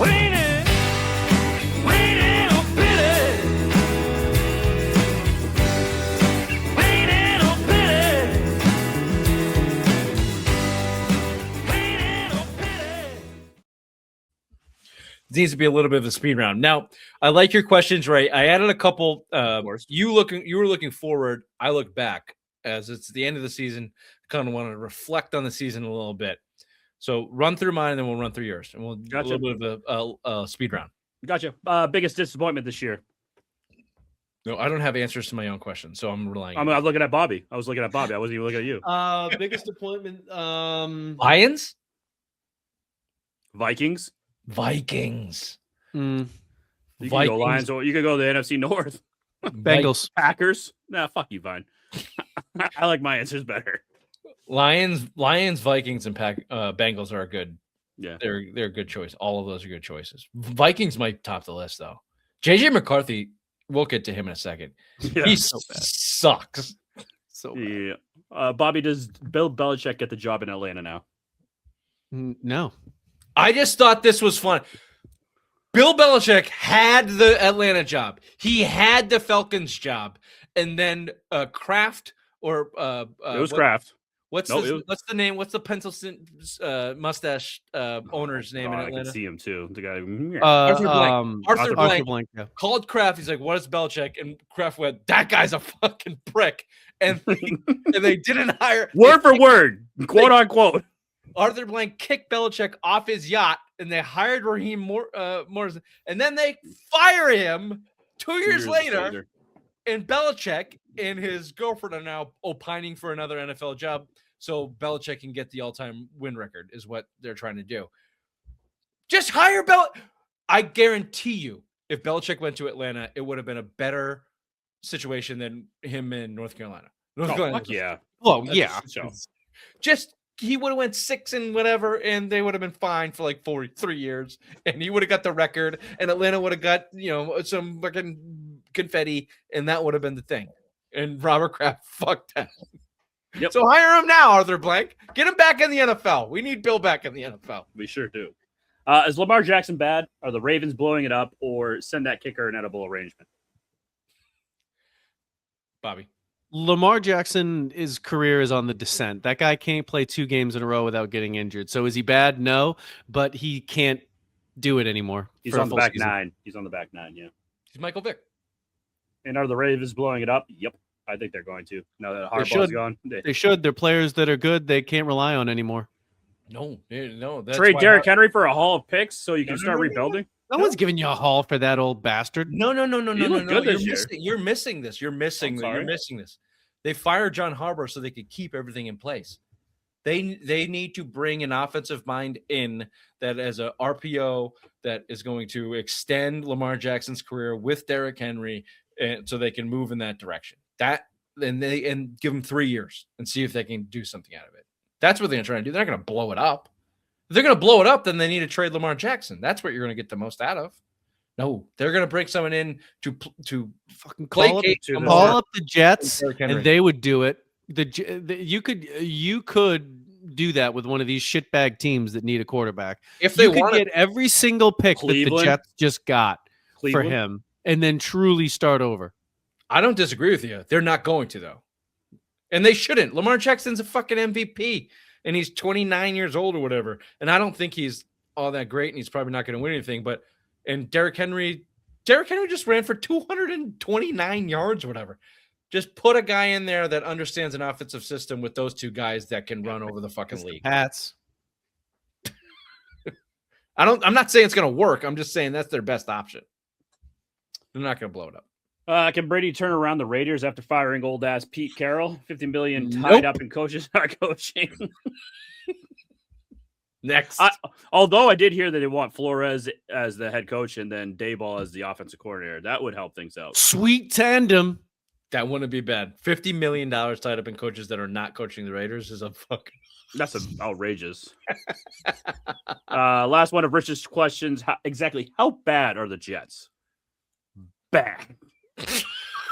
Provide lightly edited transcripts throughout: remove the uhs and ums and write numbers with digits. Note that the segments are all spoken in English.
Waiting, waiting, oh pity. Waiting, oh pity. Waiting, oh pity. Needs to be a little bit of a speed round. Now, I like your questions, right? I added a couple. You were looking forward. I look back as it's the end of the season. Kind of want to reflect on the season a little bit. So run through mine, and then we'll run through yours, and we'll do a little bit of a speed round. Gotcha. Biggest disappointment this year. No, I don't have answers to my own questions, so I'm relying. I'm looking at Bobby. I was looking at Bobby. I wasn't even looking at you. Biggest disappointment. Lions, Vikings. Vikings. You can go Lions, or you could go to the NFC North. Bengals. Packers. Nah, fuck you, Vine. I like my answers better. Lions, Vikings, and Bengals are good. Yeah, they're a good choice. All of those are good choices. Vikings might top the list though. JJ McCarthy. We'll get to him in a second. Yeah, he sucks. So bad. Yeah. Bobby, does Bill Belichick get the job in Atlanta now? No. I just thought this was fun. Bill Belichick had the Atlanta job. He had the Falcons job, and then Kraft or it was Kraft. What's the name? What's the pencil mustache owner's name in Atlanta? I can see him too. The guy. Arthur Blank yeah. called Kraft. He's like, "What is Belichick?" And Kraft went, "That guy's a fucking prick." And they didn't hire word for word, quote unquote. Arthur Blank kicked Belichick off his yacht, and they hired Raheem Morrison, and then they fire him 2 years later. And Belichick and his girlfriend are now opining for another NFL job, so Belichick can get the all-time win record, is what they're trying to do. Just hire I guarantee you, if Belichick went to Atlanta, it would have been a better situation than him in North Carolina. Yeah. Well, yeah. Just he would have went 6 and whatever, and they would have been fine for like 3 years, and he would have got the record, and Atlanta would have got some fucking confetti, and that would have been the thing. And Robert Kraft fucked that. Yep. So hire him now, Arthur Blank. Get him back in the NFL. We need Bill back in the NFL. We sure do. Is Lamar Jackson bad? Are the Ravens blowing it up, or send that kicker an edible arrangement? Bobby. Lamar Jackson, his career is on the descent. That guy can't play 2 games in a row without getting injured. So is he bad? No, but he can't do it anymore. He's on the back season. 9. He's on the back 9, yeah. He's Michael Vick. And are the Ravens blowing it up? Yep. I think they're going to. Now that Harbaugh's gone. They should. They're players that are good they can't rely on anymore. No. Trade Derrick Henry for a haul of picks so you can start rebuilding? No one's giving you a haul for that old bastard. No. You're missing this. You're missing this. They fired John Harbaugh so they could keep everything in place. They need to bring an offensive mind in that as a RPO that is going to extend Lamar Jackson's career with Derrick Henry, and so they can move in that direction. And give them 3 years and see if they can do something out of it. That's what they're trying to do. They're not going to blow it up. If they're going to blow it up, then they need to trade Lamar Jackson. That's what you're going to get the most out of. No, they're going to bring someone in to fucking call up the Jets, and they would do it. You could do that with one of these shitbag teams that need a quarterback. If they could get every single pick that the Jets just got for him, and then truly start over. I don't disagree with you. They're not going to, though. And they shouldn't. Lamar Jackson's a fucking MVP, and he's 29 years old or whatever. And I don't think he's all that great, and he's probably not going to win anything. And Derrick Henry just ran for 229 yards or whatever. Just put a guy in there that understands an offensive system with those 2 guys that can run over the fucking league. Pats. I'm not saying it's going to work. I'm just saying that's their best option. They're not going to blow it up. Can Brady turn around the Raiders after firing old ass Pete Carroll? $50 million tied up in coaches not coaching. Next. Although I did hear that they want Flores as the head coach and then Dayball as the offensive coordinator. That would help things out. Sweet tandem. That wouldn't be bad. $50 million tied up in coaches that are not coaching the Raiders is a fucking... That's outrageous. Last one of Rich's questions. How bad are the Jets? Bad.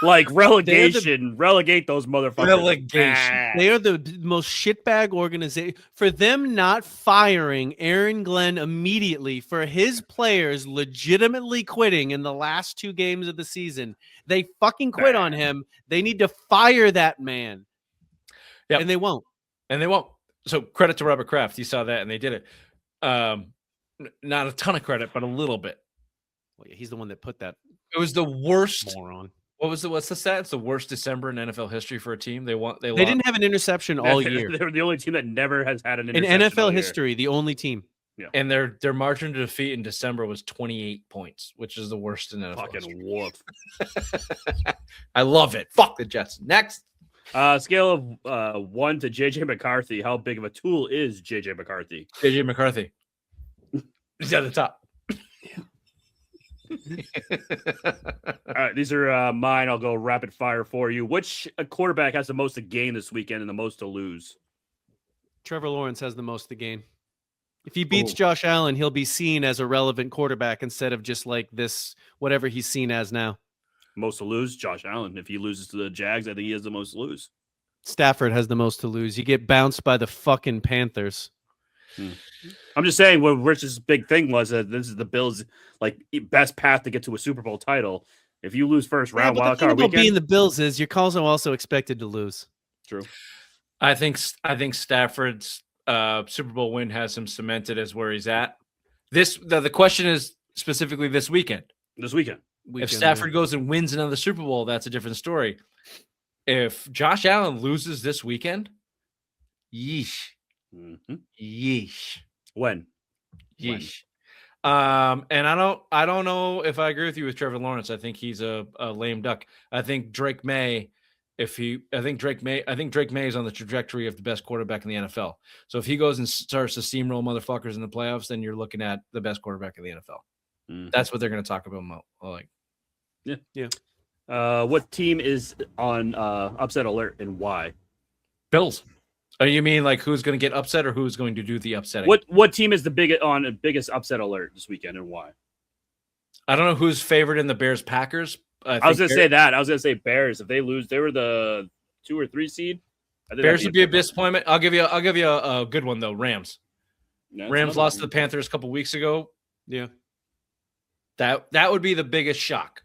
Like relegation, relegate those motherfuckers. Relegation. They are the most shitbag organization. For them not firing Aaron Glenn immediately for his players legitimately quitting in the last 2 games of the season, they fucking quit on him. They need to fire that man. Yep. And they won't. So credit to Robert Kraft. He saw that and they did it. Not a ton of credit, but a little bit. Well, yeah, he's the one that put that. It was the worst. Moron. What's the stat? It's the worst December in NFL history for a team. They They didn't have an interception all year. They were the only team that never has had an In interception NFL history, the only team. Yeah. And their margin to defeat in December was 28 points, which is the worst in NFL Fucking history. whoop. I love it. Fuck the Jets. Next. Scale of 1 to JJ McCarthy. How big of a tool is JJ McCarthy? JJ McCarthy. He's at the top. All right, these are mine. I'll go rapid fire for you. Which quarterback has the most to gain this weekend and the most to lose? Trevor Lawrence has the most to gain. If he beats Josh Allen, he'll be seen as a relevant quarterback instead of just like this, whatever he's seen as now. Most to lose, Josh Allen. If he loses to the Jags, I think he has the most to lose. Stafford has the most to lose. You get bounced by the fucking Panthers. I'm just saying what Rich's big thing was that this is the Bills' like best path to get to a Super Bowl title. If you lose first round but wild the thing card about weekend, being the Bills is you're also expected to lose. True. I think Stafford's Super Bowl win has him cemented as where he's at. The question is specifically this weekend. This weekend. If Stafford goes and wins another Super Bowl, that's a different story. If Josh Allen loses this weekend, yeesh. Mm-hmm. Yeesh. When? Yeesh. And I don't know if I agree with you with Trevor Lawrence. I think he's a lame duck. I think Drake May is on the trajectory of the best quarterback in the NFL. So if he goes and starts to steamroll motherfuckers in the playoffs, then you're looking at the best quarterback in the NFL. Mm-hmm. That's what they're going to talk about. Like, yeah. What team is on upset alert and why? Bills. Oh, you mean like who's going to get upset or who's going to do the upsetting? What team is the biggest upset alert this weekend and why? I don't know who's favored in the Bears-Packers. I was going to say that. I was going to say Bears. If they lose, they were the 2 or 3 seed. Bears would be a disappointment. I'll give you a good one though. Rams. Rams lost to the Panthers a couple weeks ago. Yeah. That would be the biggest shock.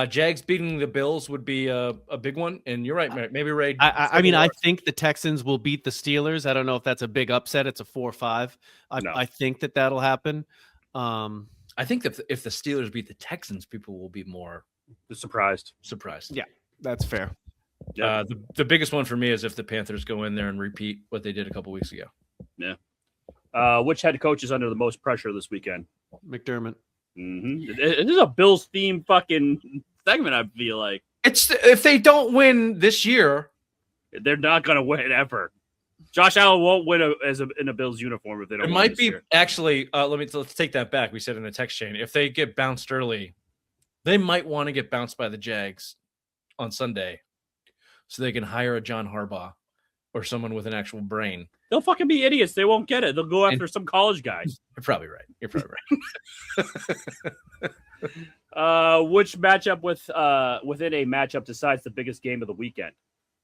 Jags beating the Bills would be a big one, and you're right, maybe Ray. I think the Texans will beat the Steelers. I don't know if that's a big upset. It's a 4-5. I think that'll happen. I think that if the Steelers beat the Texans, people will be more surprised. Yeah, that's fair. Yeah. The biggest one for me is if the Panthers go in there and repeat what they did a couple weeks ago. Yeah. Which head coach is under the most pressure this weekend? McDermott. Mm-hmm. This is a Bills theme fucking segment. I feel like if they don't win this year, they're not going to win ever. Josh Allen won't win in a Bills uniform if they don't. It might be actually. Let's take that back. We said in the text chain, if they get bounced early, they might want to get bounced by the Jags on Sunday, so they can hire a John Harbaugh or someone with an actual brain. They'll fucking be idiots. They won't get it. They'll go after some college guy. You're probably right. Which matchup within a matchup decides the biggest game of the weekend?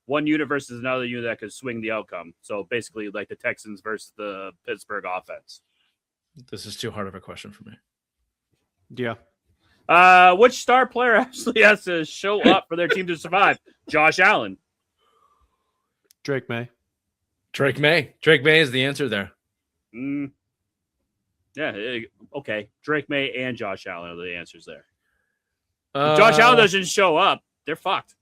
One unit versus another unit that could swing the outcome. So basically, like the Texans versus the Pittsburgh offense. This is too hard of a question for me. Yeah. Which star player actually has to show up for their team to survive? Josh Allen. Drake May. Drake May is the answer there. Yeah. Okay. Drake May and Josh Allen are the answers there. If Josh Allen doesn't show up, they're fucked.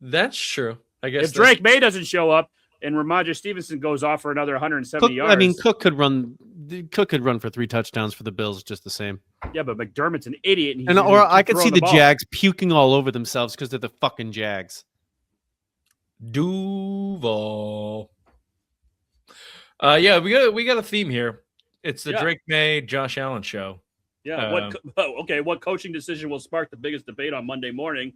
That's true. I guess if Drake May doesn't show up and Ramondre Stevenson goes off for another 170 yards. I mean, Cook could run for 3 touchdowns for the Bills just the same. Yeah, but McDermott's an idiot. Or I could see the Jags puking all over themselves because they're the fucking Jags. Duval. Yeah, we got a theme here. It's the Drake May, Josh Allen show. Yeah. What coaching decision will spark the biggest debate on Monday morning?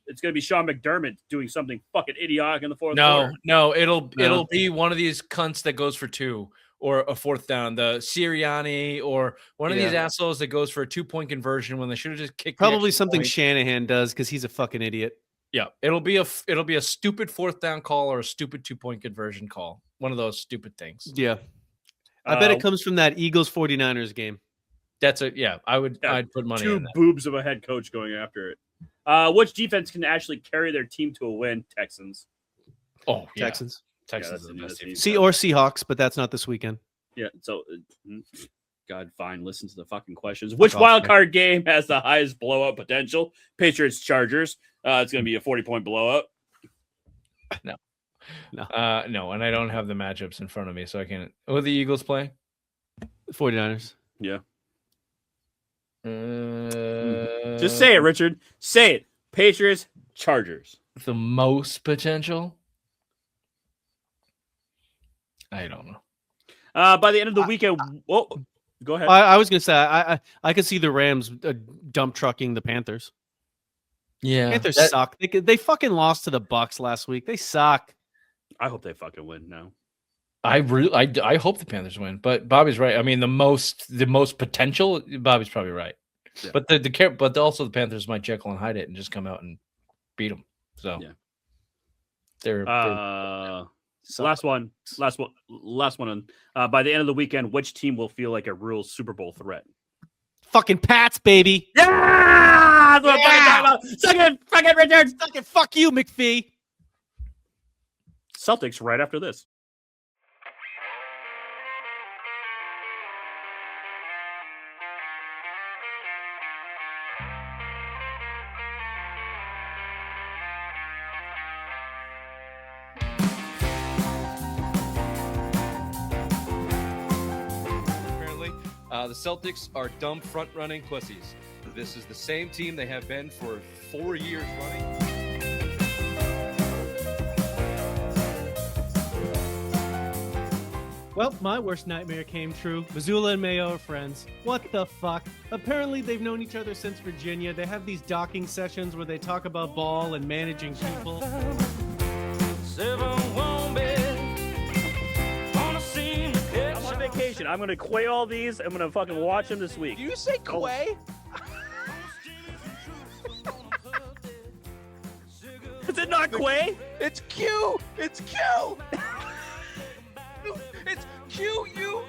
It's going to be Sean McDermott doing something fucking idiotic in the fourth quarter. No, it'll be one of these cunts that goes for 2 or a fourth down. The Sirianni or one of these Yeah. assholes that goes for a 2-point conversion when they should have just kicked. the Probably extra something point. Shanahan does because he's a fucking idiot. Yeah, it'll be a stupid fourth down call or a stupid 2-point conversion call. One of those stupid things. Yeah. I bet it comes from that Eagles 49ers game. I'd put money Two on that. boobs of a head coach going after it. Which defense can actually carry their team to a win? Texans. Oh, yeah. Texans. Texans Yeah, are the best team. Or Seahawks, but that's not this weekend. Yeah. So, God, fine. Listen to the fucking questions. Which off, wild man. card game has the highest blowout potential? Patriots Chargers. It's going to be a 40-point blowout. No, and I don't have the matchups in front of me, so I can't. Will the Eagles play? 49ers. Yeah. Just Just say it, Richard. Say it. Patriots Chargers. the most potential. I don't know. By the end of the weekend. Whoa, go ahead. I was gonna say I could see the Rams dump trucking the Panthers. Yeah, Panthers suck. They fucking lost to the Bucks last week. They suck. I hope they fucking win now. I hope the Panthers win, but Bobby's right. I mean, the most potential. Bobby's probably right. Yeah. But also the Panthers might Jekyll and Hyde it and just come out and beat them. So Yeah. they're Last one. By the end of the weekend, which team will feel like a real Super Bowl threat? Fucking Pats, baby. Yeah! That's what I'm fucking talking about. Suck it, fucking Richard. Fucking fuck you, McPhee. Celtics right after this. apparently the Celtics are dumb front-running pussies. This is the same team they have been for 4 years running. Well, my worst nightmare came true. Missoula and Mayo are friends. What the fuck? Apparently, they've known each other since Virginia. They have these docking sessions where they talk about ball and managing people. I'm on vacation. I'm going to quay all these. I'm going to fucking watch them this week. Do you say Quay? Is it not quay? It's Q! It's Q! It's Q-U